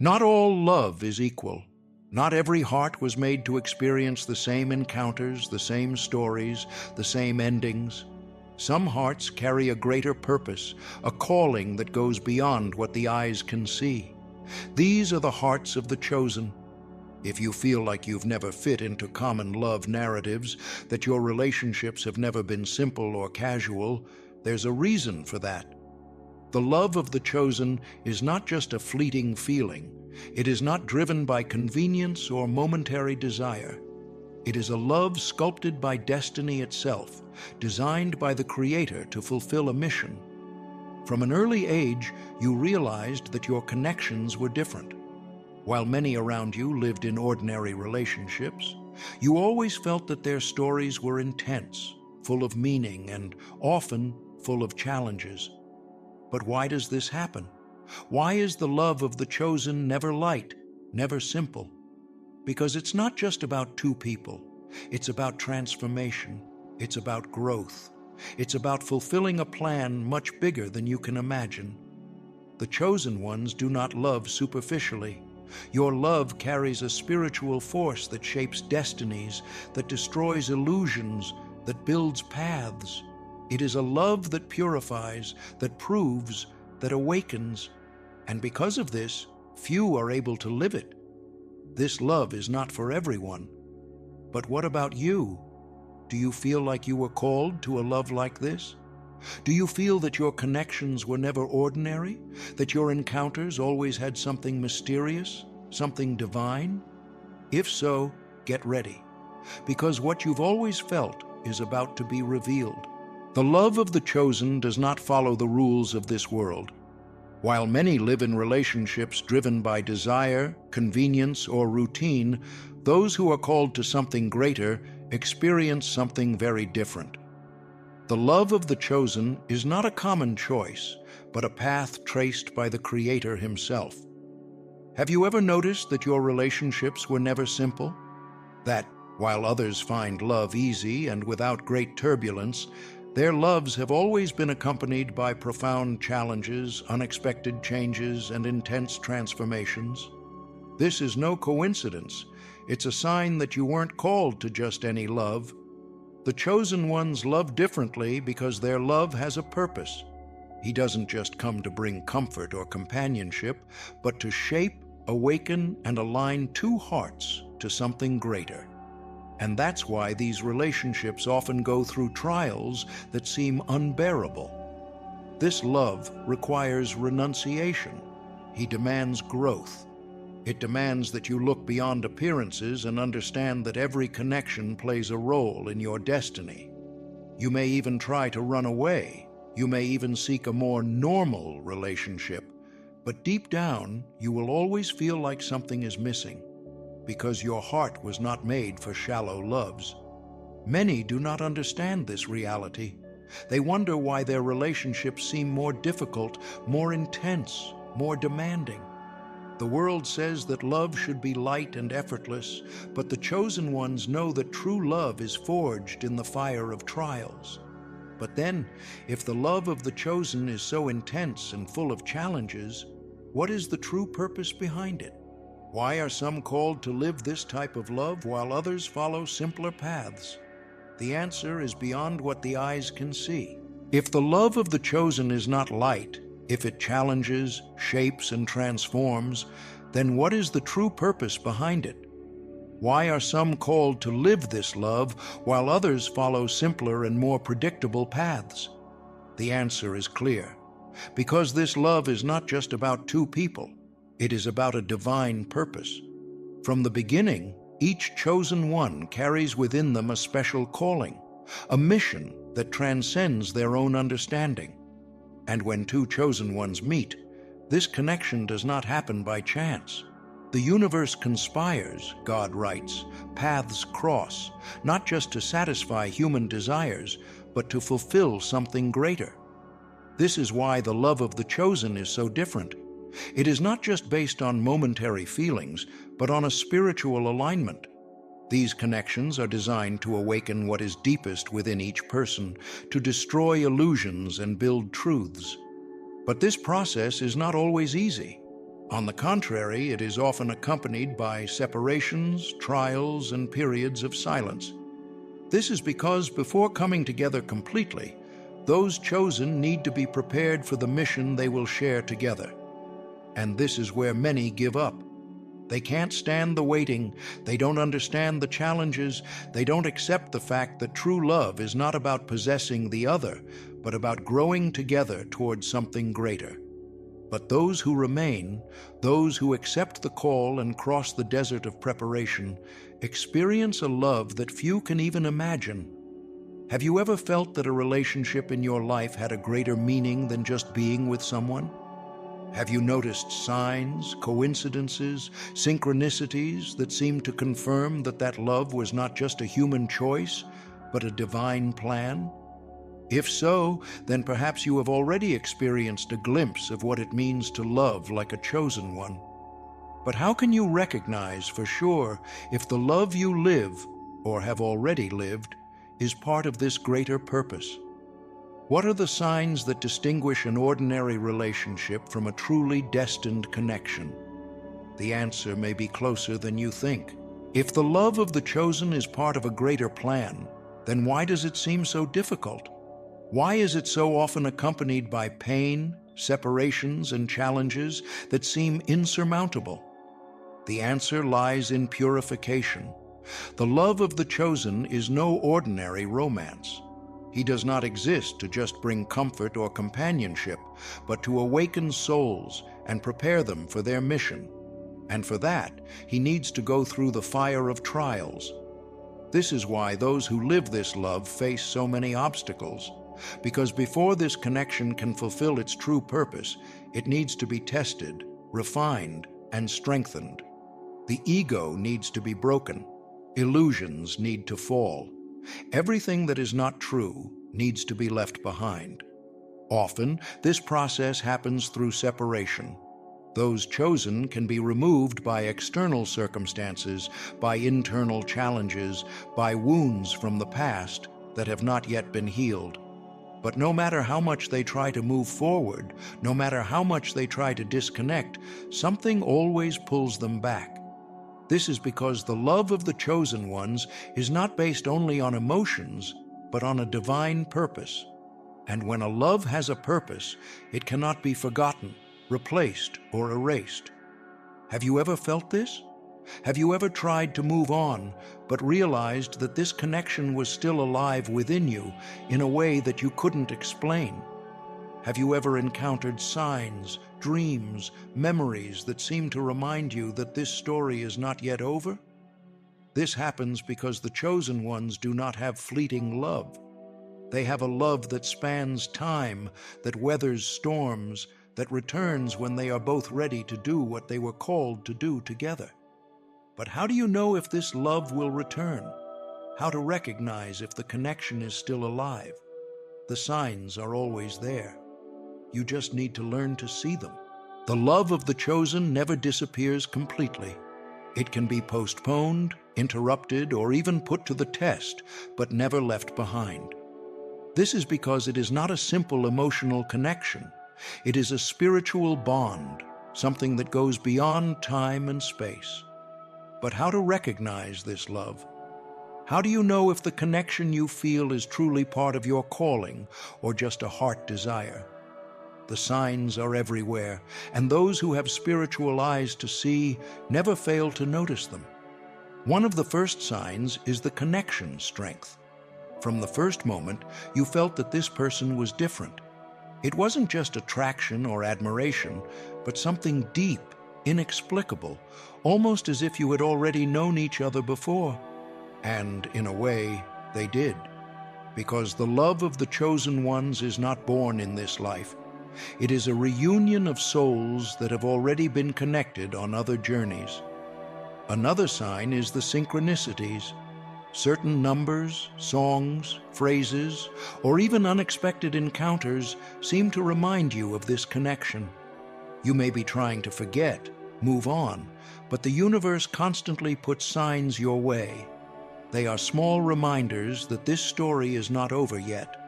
Not all love is equal. Not every heart was made to experience the same encounters, the same stories, the same endings. Some hearts carry a greater purpose, a calling that goes beyond what the eyes can see. These are the hearts of the chosen. If you feel like you've never fit into common love narratives, that your relationships have never been simple or casual, there's a reason for that. The love of the chosen is not just a fleeting feeling. It is not driven by convenience or momentary desire. It is a love sculpted by destiny itself, designed by the Creator to fulfill a mission. From an early age, you realized that your connections were different. While many around you lived in ordinary relationships, you always felt that their stories were intense, full of meaning, and often full of challenges. But why does this happen? Why is the love of the chosen never light, never simple? Because it's not just about two people. It's about transformation. It's about growth. It's about fulfilling a plan much bigger than you can imagine. The chosen ones do not love superficially. Your love carries a spiritual force that shapes destinies, that destroys illusions, that builds paths. It is a love that purifies, that proves, that awakens. And because of this, few are able to live it. This love is not for everyone. But what about you? Do you feel like you were called to a love like this? Do you feel that your connections were never ordinary? That your encounters always had something mysterious, something divine? If so, get ready, because what you've always felt is about to be revealed. The love of the chosen does not follow the rules of this world. While many live in relationships driven by desire, convenience, or routine, those who are called to something greater experience something very different. The love of the chosen is not a common choice, but a path traced by the Creator Himself. Have you ever noticed that your relationships were never simple? That, while others find love easy and without great turbulence, their loves have always been accompanied by profound challenges, unexpected changes, and intense transformations. This is no coincidence. It's a sign that you weren't called to just any love. The chosen ones love differently because their love has a purpose. He doesn't just come to bring comfort or companionship, but to shape, awaken, and align two hearts to something greater. And that's why these relationships often go through trials that seem unbearable. This love requires renunciation. He demands growth. It demands that you look beyond appearances and understand that every connection plays a role in your destiny. You may even try to run away. You may even seek a more normal relationship. But deep down, you will always feel like something is missing, because your heart was not made for shallow loves. Many do not understand this reality. They wonder why their relationships seem more difficult, more intense, more demanding. The world says that love should be light and effortless, but the chosen ones know that true love is forged in the fire of trials. But then, if the love of the chosen is so intense and full of challenges, what is the true purpose behind it? Why are some called to live this type of love while others follow simpler paths? The answer is beyond what the eyes can see. If the love of the chosen is not light, if it challenges, shapes, and transforms, then what is the true purpose behind it? Why are some called to live this love while others follow simpler and more predictable paths? The answer is clear. Because this love is not just about two people. It is about a divine purpose. From the beginning, each chosen one carries within them a special calling, a mission that transcends their own understanding. And when two chosen ones meet, this connection does not happen by chance. The universe conspires, God writes, paths cross, not just to satisfy human desires, but to fulfill something greater. This is why the love of the chosen is so different. It is not just based on momentary feelings, but on a spiritual alignment. These connections are designed to awaken what is deepest within each person, to destroy illusions and build truths. But this process is not always easy. On the contrary, it is often accompanied by separations, trials, and periods of silence. This is because before coming together completely, those chosen need to be prepared for the mission they will share together. And this is where many give up. They can't stand the waiting, they don't understand the challenges, they don't accept the fact that true love is not about possessing the other, but about growing together towards something greater. But those who remain, those who accept the call and cross the desert of preparation, experience a love that few can even imagine. Have you ever felt that a relationship in your life had a greater meaning than just being with someone? Have you noticed signs, coincidences, synchronicities that seem to confirm that that love was not just a human choice, but a divine plan? If so, then perhaps you have already experienced a glimpse of what it means to love like a chosen one. But how can you recognize for sure if the love you live, or have already lived, is part of this greater purpose? What are the signs that distinguish an ordinary relationship from a truly destined connection? The answer may be closer than you think. If the love of the chosen is part of a greater plan, then why does it seem so difficult? Why is it so often accompanied by pain, separations, and challenges that seem insurmountable? The answer lies in purification. The love of the chosen is no ordinary romance. He does not exist to just bring comfort or companionship, but to awaken souls and prepare them for their mission. And for that, he needs to go through the fire of trials. This is why those who live this love face so many obstacles, because before this connection can fulfill its true purpose, it needs to be tested, refined, and strengthened. The ego needs to be broken. Illusions need to fall. Everything that is not true needs to be left behind. Often, this process happens through separation. Those chosen can be removed by external circumstances, by internal challenges, by wounds from the past that have not yet been healed. But no matter how much they try to move forward, no matter how much they try to disconnect, something always pulls them back. This is because the love of the chosen ones is not based only on emotions, but on a divine purpose. And when a love has a purpose, it cannot be forgotten, replaced, or erased. Have you ever felt this? Have you ever tried to move on, but realized that this connection was still alive within you in a way that you couldn't explain? Have you ever encountered signs, dreams, memories that seem to remind you that this story is not yet over? This happens because the chosen ones do not have fleeting love. They have a love that spans time, that weathers storms, that returns when they are both ready to do what they were called to do together. But how do you know if this love will return? How to recognize if the connection is still alive? The signs are always there. You just need to learn to see them. The love of the chosen never disappears completely. It can be postponed, interrupted, or even put to the test, but never left behind. This is because it is not a simple emotional connection. It is a spiritual bond, something that goes beyond time and space. But how to recognize this love? How do you know if the connection you feel is truly part of your calling or just a heart desire? The signs are everywhere, and those who have spiritual eyes to see never fail to notice them. One of the first signs is the connection strength. From the first moment, you felt that this person was different. It wasn't just attraction or admiration, but something deep, inexplicable, almost as if you had already known each other before. And, in a way, they did. Because the love of the chosen ones is not born in this life. It is a reunion of souls that have already been connected on other journeys. Another sign is the synchronicities. Certain numbers, songs, phrases, or even unexpected encounters seem to remind you of this connection. You may be trying to forget, move on, but the universe constantly puts signs your way. They are small reminders that this story is not over yet.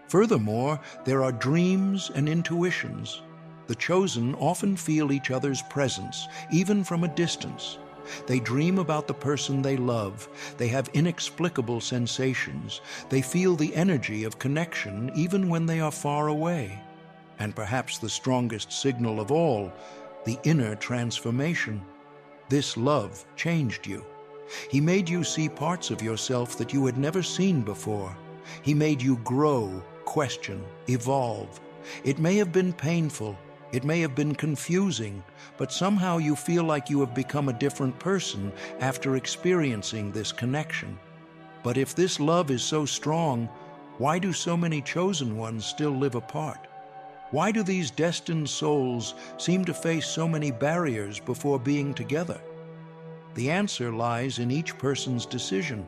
Furthermore, there are dreams and intuitions. The chosen often feel each other's presence, even from a distance. They dream about the person they love. They have inexplicable sensations. They feel the energy of connection even when they are far away. And perhaps the strongest signal of all, the inner transformation. This love changed you. He made you see parts of yourself that you had never seen before. He made you grow, question, evolve. It may have been painful. It may have been confusing, but somehow you feel like you have become a different person after experiencing this connection. But if this love is so strong, why do so many chosen ones still live apart? Why do these destined souls seem to face so many barriers before being together? The answer lies in each person's decision,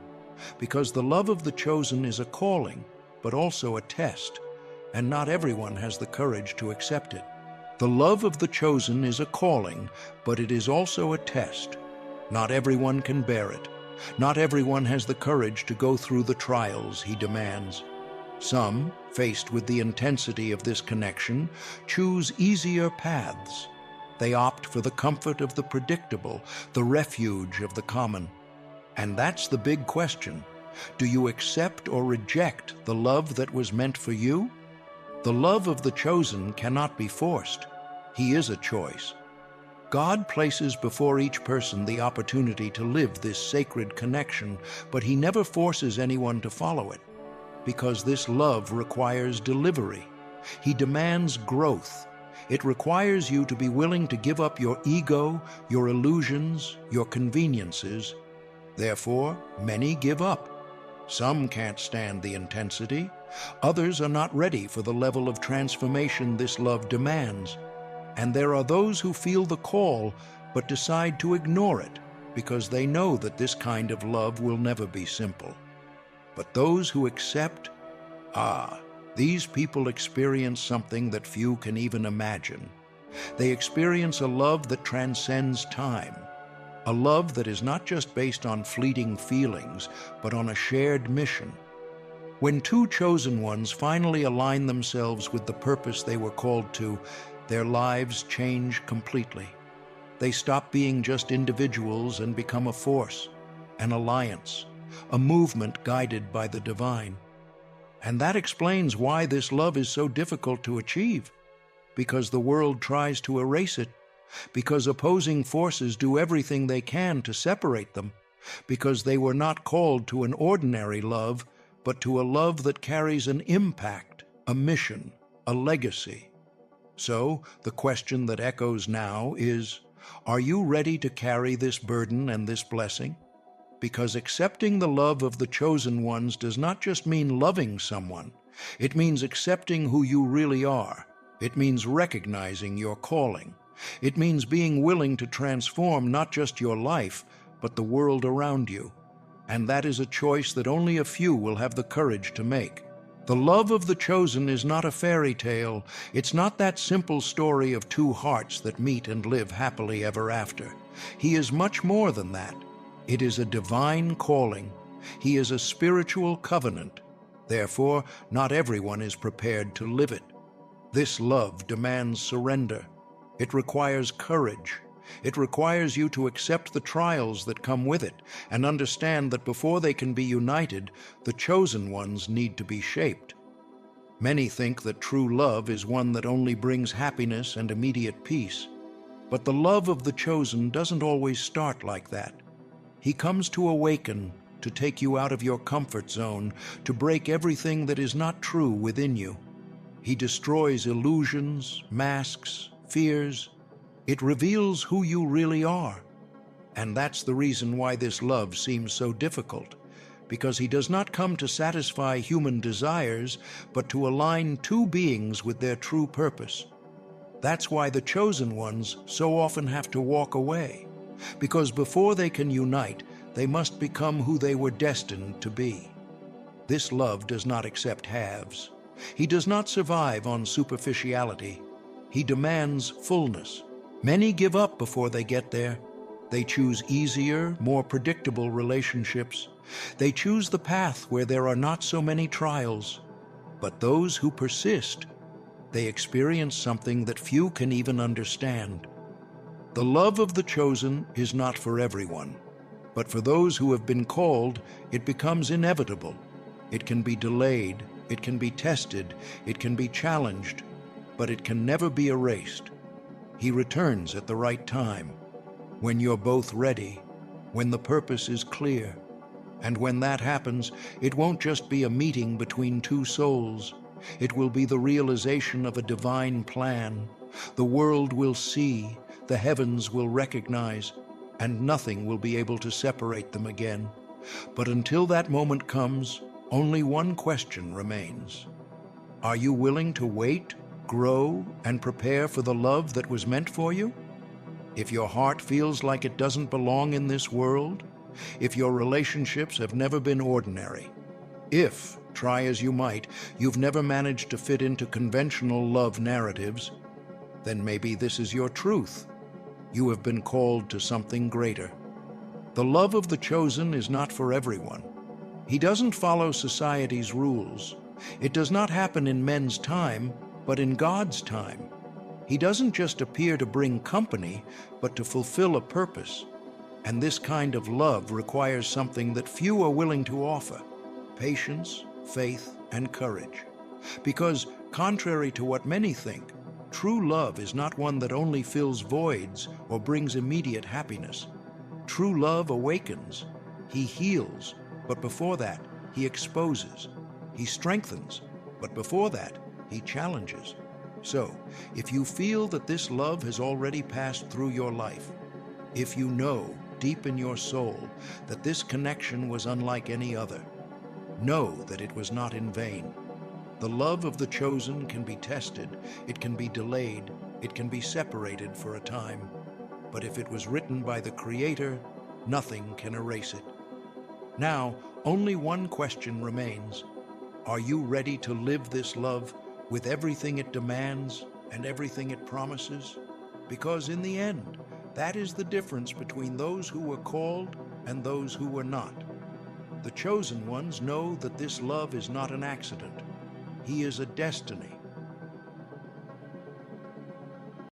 because the love of the chosen is a calling, but also a test, and not everyone has the courage to accept it. The love of the chosen is a calling, but it is also a test. Not everyone can bear it. Not everyone has the courage to go through the trials he demands. Some, faced with the intensity of this connection, choose easier paths. They opt for the comfort of the predictable, the refuge of the common. And that's the big question. Do you accept or reject the love that was meant for you? The love of the chosen cannot be forced. He is a choice. God places before each person the opportunity to live this sacred connection, but He never forces anyone to follow it, because this love requires delivery. He demands growth. It requires you to be willing to give up your ego, your illusions, your conveniences. Therefore, many give up. Some can't stand the intensity. Others are not ready for the level of transformation this love demands. And there are those who feel the call but decide to ignore it because they know that this kind of love will never be simple. But those who accept, these people experience something that few can even imagine. They experience a love that transcends time, a love that is not just based on fleeting feelings, but on a shared mission. When two chosen ones finally align themselves with the purpose they were called to, their lives change completely. They stop being just individuals and become a force, an alliance, a movement guided by the divine. And that explains why this love is so difficult to achieve, because the world tries to erase it, because opposing forces do everything they can to separate them, because they were not called to an ordinary love, but to a love that carries an impact, a mission, a legacy. So, the question that echoes now is, are you ready to carry this burden and this blessing? Because accepting the love of the chosen ones does not just mean loving someone. It means accepting who you really are. It means recognizing your calling. It means being willing to transform not just your life, but the world around you. And that is a choice that only a few will have the courage to make. The love of the chosen is not a fairy tale. It's not that simple story of two hearts that meet and live happily ever after. He is much more than that. It is a divine calling. He is a spiritual covenant. Therefore, not everyone is prepared to live it. This love demands surrender. It requires courage. It requires you to accept the trials that come with it and understand that before they can be united, the chosen ones need to be shaped. Many think that true love is one that only brings happiness and immediate peace. But the love of the chosen doesn't always start like that. He comes to awaken, to take you out of your comfort zone, to break everything that is not true within you. He destroys illusions, masks, fears. It reveals who you really are. And that's the reason why this love seems so difficult, because he does not come to satisfy human desires, but to align two beings with their true purpose. That's why the chosen ones so often have to walk away, because before they can unite, they must become who they were destined to be. This love does not accept halves. He does not survive on superficiality. He demands fullness. Many give up before they get there. They choose easier, more predictable relationships. They choose the path where there are not so many trials. But those who persist, They experience something that few can even understand. The love of the chosen is not for everyone, but for those who have been called, it becomes inevitable. It can be delayed, it can be tested, it can be challenged, but it can never be erased. He returns at the right time, when you're both ready, when the purpose is clear. And when that happens, it won't just be a meeting between two souls. It will be the realization of a divine plan. The world will see, the heavens will recognize, and nothing will be able to separate them again. But until that moment comes, only one question remains. Are you willing to wait, grow, and prepare for the love that was meant for you? If your heart feels like it doesn't belong in this world, if your relationships have never been ordinary, if, try as you might, you've never managed to fit into conventional love narratives, then maybe this is your truth. You have been called to something greater. The love of the chosen is not for everyone. He doesn't follow society's rules. It does not happen in men's time, but in God's time. He doesn't just appear to bring company, but to fulfill a purpose. And this kind of love requires something that few are willing to offer: patience, faith, and courage. Because, contrary to what many think, true love is not one that only fills voids or brings immediate happiness. True love awakens. He heals, but before that, he exposes. He strengthens, but before that, he challenges. So, if you feel that this love has already passed through your life, if you know deep in your soul that this connection was unlike any other, know that it was not in vain. The love of the chosen can be tested, it can be delayed, it can be separated for a time. But if it was written by the Creator, nothing can erase it. Now, only one question remains. Are you ready to live this love with everything it demands and everything it promises? Because in the end, that is the difference between those who were called and those who were not. The chosen ones know that this love is not an accident. He is a destiny,